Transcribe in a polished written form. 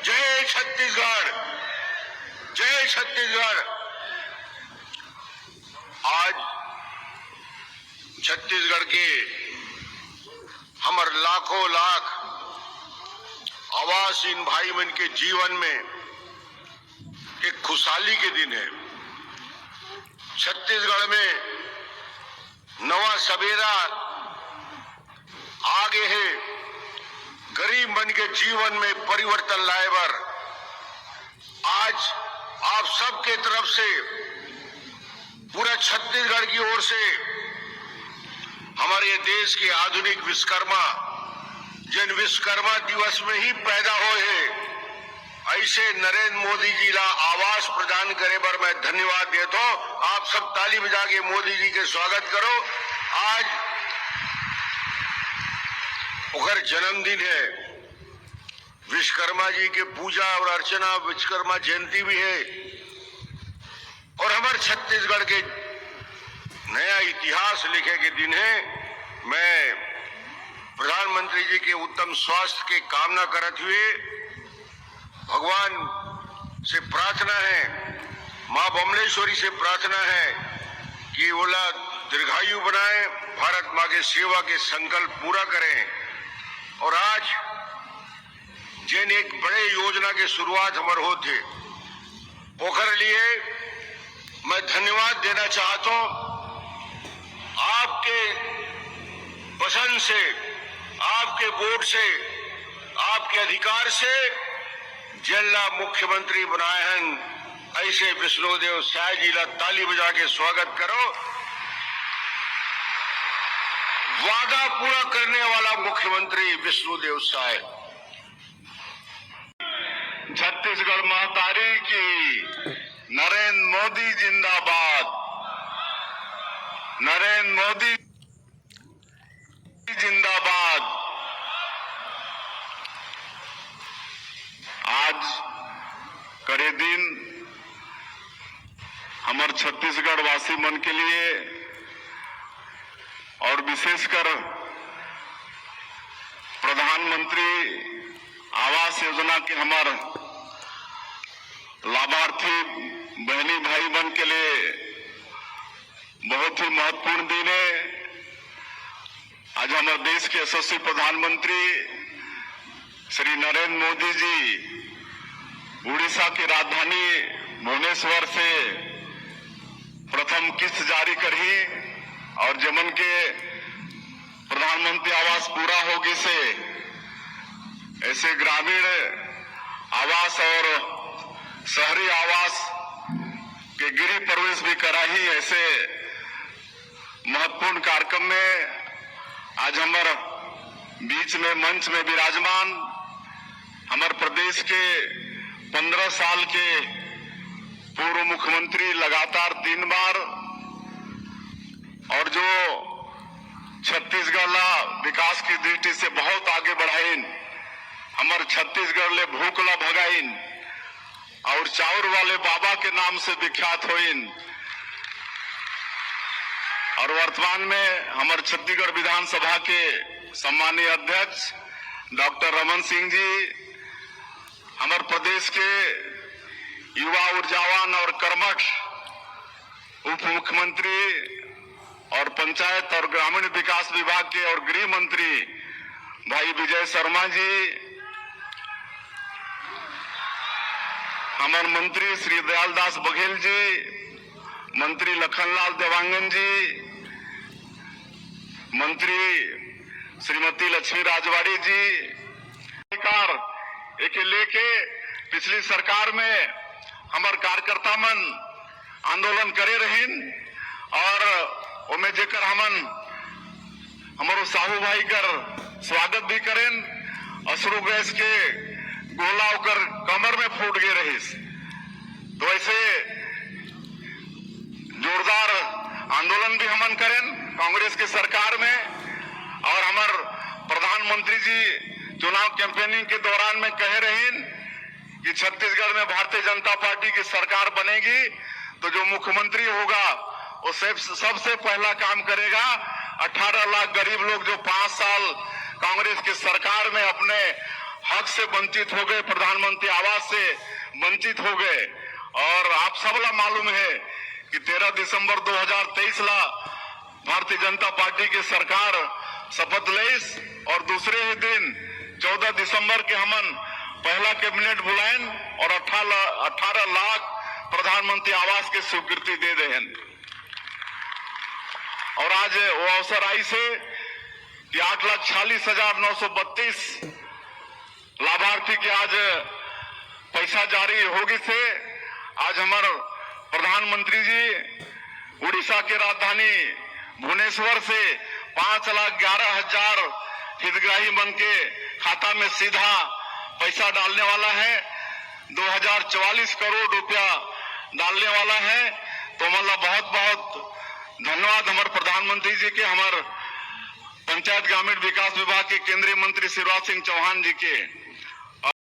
जय छत्तीसगढ़, जय छत्तीसगढ़। आज छत्तीसगढ़ के हमार लाखों लाख आवासीन भाई बहन के जीवन में एक खुशहाली के दिन है। छत्तीसगढ़ में नवा सवेरा आगे है। गरीब मन के जीवन में परिवर्तन लाए बर आज आप सबके तरफ से, पूरा छत्तीसगढ़ की ओर से हमारे देश के आधुनिक विश्वकर्मा, जिन विश्वकर्मा दिवस में ही पैदा हुए हैं, ऐसे नरेंद्र मोदी जी ला आवास प्रदान करे बर मैं धन्यवाद देता हूं। आप सब ताली बजा के मोदी जी के स्वागत करो। आज उनका जन्मदिन है। विश्वकर्मा जी के पूजा और अर्चना, विश्वकर्मा जयंती भी है और हमारे छत्तीसगढ़ के नया इतिहास लिखे के दिन है। मैं प्रधानमंत्री जी के उत्तम स्वास्थ्य के कामना करते हुए भगवान से प्रार्थना है, मां बमलेश्वरी से प्रार्थना है कि ओला दीर्घायु बनाए, भारत मां के सेवा के संकल्प पूरा करें। और आज जिन एक बड़े योजना के शुरुआत हमारे होते, ओकर लिए मैं धन्यवाद देना चाहता हूं। आपके पसंद से, आपके वोट से, आपके अधिकार से जिला मुख्यमंत्री बनाए हैं, ऐसे विष्णुदेव साय जी ला ताली बजा के स्वागत करो। वादा पूरा करने वाला मुख्यमंत्री विष्णुदेव साय। छत्तीसगढ़ महतारी की, नरेंद्र मोदी जिंदाबाद, नरेंद्र मोदी जिंदाबाद। आज करे दिन हमारे छत्तीसगढ़ वासी मन के लिए और विशेषकर प्रधानमंत्री आवास योजना के हमारे लाभार्थी बहनी भाई बहन के लिए बहुत ही महत्वपूर्ण दिन है। आज हमारे देश के यशस्वी प्रधानमंत्री श्री नरेंद्र मोदी जी उड़ीसा की राजधानी भुवनेश्वर से प्रथम किस्त जारी करी और जमन के प्रधानमंत्री आवास पूरा होगी से ऐसे ग्रामीण आवास और शहरी आवास के गृह प्रवेश भी करा ही। ऐसे महत्वपूर्ण कार्यक्रम में आज हमारे बीच में मंच में विराजमान हमारे प्रदेश के 15 साल के पूर्व मुख्यमंत्री लगातार 3 बार और जो छत्तीसगढ़ ला विकास की दृष्टि से बहुत आगे बढ़ाइन, हमारे छत्तीसगढ़ ले भूख ला भगाइन और चाउर वाले बाबा के नाम से विख्यात होइन। और वर्तमान में हमारे छत्तीसगढ़ विधानसभा के सम्मानीय अध्यक्ष डॉक्टर रमन सिंह जी, हमारे प्रदेश के युवा ऊर्जावान और कर्मठ उप मुख्यमंत्री और पंचायत और ग्रामीण विकास विभाग के और गृह मंत्री भाई विजय शर्मा जी, हमारे मंत्री श्री दयालदास बघेल जी, मंत्री लखनलाल देवांगन जी, मंत्री श्रीमती लक्ष्मी राजवाड़ी जी, एक लेके पिछली सरकार में हमारे कार्यकर्ता मन आंदोलन करे रहीन और उमें जेकर हमारो साहू भाई कर स्वागत भी करें। अश्रु गैस के गोला होकर कमर में फूट गए रहीस। तो ऐसे जोरदार आंदोलन भी हमन करें कांग्रेस के सरकार में। और हमार प्रधानमंत्री जी चुनाव कैंपेनिंग के दौरान में कह रहे कि छत्तीसगढ़ में भारतीय जनता पार्टी की सरकार बनेगी तो जो मुख्यमंत्री होगा वो सबसे पहला काम करेगा 18 लाख गरीब लोग जो 5 साल कांग्रेस की सरकार में अपने हक से वंचित हो गए, प्रधानमंत्री आवास से वंचित हो गए। और आप सबला मालूम है कि 13 दिसंबर 2023 ला भारतीय जनता पार्टी की सरकार शपथ लेस और दूसरे ही दिन 14 दिसंबर के हमन पहला कैबिनेट बुलाएं और 18 लाख प्रधानमंत्री आवास की स्वीकृति दे दें। और आज वो अवसर आई से कि 8,46,932 लाभार्थी के आज पैसा जारी होगी से आज हमारे प्रधानमंत्री जी उड़ीसा के राजधानी भुवनेश्वर से 5,11,000 हितग्राही बन के खाता में सीधा पैसा डालने वाला है। 2044 करोड़ रुपया डालने वाला है। तो मतलब बहुत बहुत धन्यवाद हमारे प्रधानमंत्री जी के, हमारे पंचायत ग्रामीण विकास विभाग के केंद्रीय मंत्री शिवराज सिंह चौहान जी के।